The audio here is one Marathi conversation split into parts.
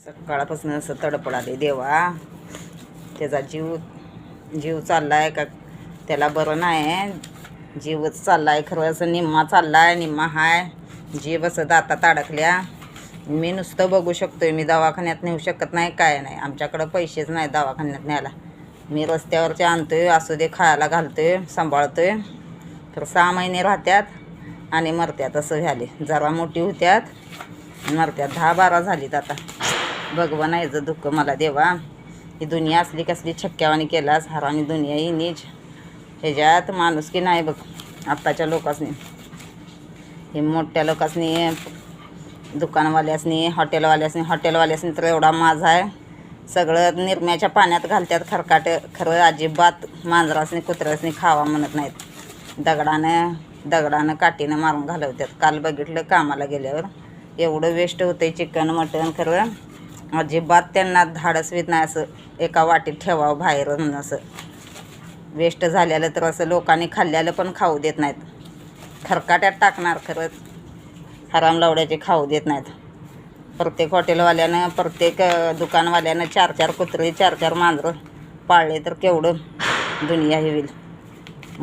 सकाळपासून असं तडपड आले देवा. त्याचा जीव चाललाय का त्याला बरं नाही, जीवच चाललाय खरं. असं निम्मा चाललाय निम्मा हाय. जीव असं दातात अडकल्या. मी नुसतं बघू शकतोय, मी दवाखान्यात नेऊ शकत नाही, काय नाही. आमच्याकडं पैसेच नाही दवाखान्यात न्यायला. मी रस्त्यावरचे आणतोय, असू दे खायला घालतोय, सांभाळतोय. तर 6 महिने राहत्यात आणि मरत्यात. असं झाले. जरा मोठी होत्यात मरत्यात. 10-12 झालीत आता. भगवान याचं दुःख मला देवा. ही दुनिया असली कसली छक्क्यावानी केलास. हरामी दुनिया ही नीच. ह्याच्यात माणुसकी नाही बघ आत्ताच्या लोकांनी. हे मोठ्या लोकांनी, दुकानवाल्यासनी, हॉटेलवाल्यासनी तर एवढा माज आहे. सगळं निरम्याच्या पाण्यात घालतात खरकाट. खरं अजिबात मांजरासनी कुत्र्यासनी खावा म्हणत नाहीत. दगडानं काठीनं मारून घालवतात. काल बघितलं कामाला गेल्यावर एवढं वेस्ट होतंय चिकन मटण. खरं अजिबात त्यांना धाडस येत नाही असं एका वाटीत ठेवावं बाहेर म्हणून. असं वेस्ट झालेलं तर असं लोकांनी खाल्लेलं पण खाऊ देत नाहीत. खरकाट्यात टाकणार. खरंच हराम लावड्याचे खाऊ देत नाहीत. प्रत्येक हॉटेलवाल्यानं, प्रत्येक दुकानवाल्यानं 4-4 कुत्रे, 4-4 मांजरं पाळले तर केवढं दुनिया हे होईल.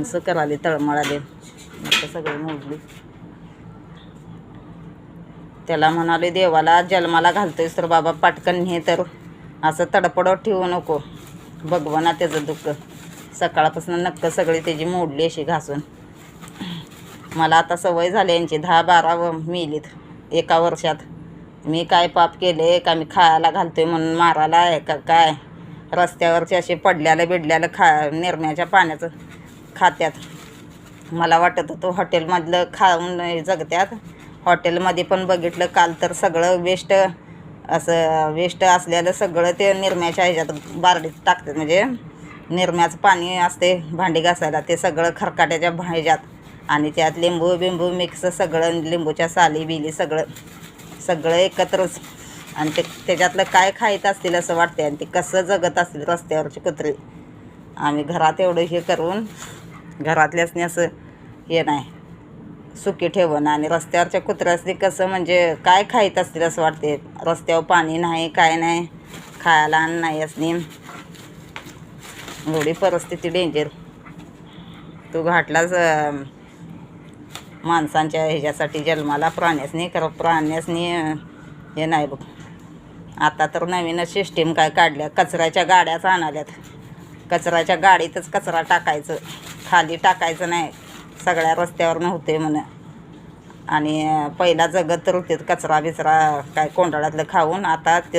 असं कराले तळमळाले. आता सगळे मोडली. त्याला म्हणाले देवाला जन्माला घालतोयस तर बाबा पटकन हे, तर असं तडपडत ठेवू नको. भगवाना त्याचं दुःख. सकाळपासून नक्क सगळी त्याची मोडली अशी घासून. मला आता सवय झाली यांची. 10-12 मेलीत एका वर्षात. मी काय पाप केले का? मी खायला घालतोय म्हणून मारायला आहे का काय? रस्त्यावरचे असे पडल्याला बिडल्याला निरम्याच्या पाण्याचं खात्यात. मला वाटत होतं हॉटेलमधलं खाऊन जगत्यात. हॉटेलमध्ये पण बघितलं काल तर सगळं वेस्ट, असं वेस्ट असलेलं सगळं ते निरम्याच्या ह्याच्यात बारडीत टाकतात. म्हणजे निरम्याचं पाणी असते भांडी घासायला, ते सगळं खरकाट्याच्या ह्याच्यात आणि त्यात लिंबू बिंबू मिक्स सगळं, लिंबूच्या साली बिली सगळं एकत्रच. आणि त्याच्यातलं काय खायत असतील असं वाटते. आणि ते कसं जगत असतील रस्त्यावरचे कुत्रे. आम्ही घरात एवढं हे करून घरातल्यासनी असं हे नाही सुखी ठेवून, आणि रस्त्यावरच्या कुत्र्यासनी कसं म्हणजे काय खायत असतील असं वाटते. रस्त्यावर पाणी नाही, काय नाही, खायला अन्न नाही असणे. एवढी परिस्थिती डेंजर. तू घाटलाच माणसांच्या ह्याच्यासाठी जन्माला, प्राण्यासनी. खरं प्राण्यासनी हे नाही बघ. आता तर नवीनच सिस्टीम काय काढल्या, कचऱ्याच्या गाड्याच आणाल्यात. कचऱ्याच्या गाडीतच कचरा टाकायचं, खाली टाकायचं नाही. सगळ्या रस्त्यावर नव्हते म्हणून. आणि पहिला जगत तर होते कचरा बिचरा काय कोंडाळ्यातलं खाऊन. आता ते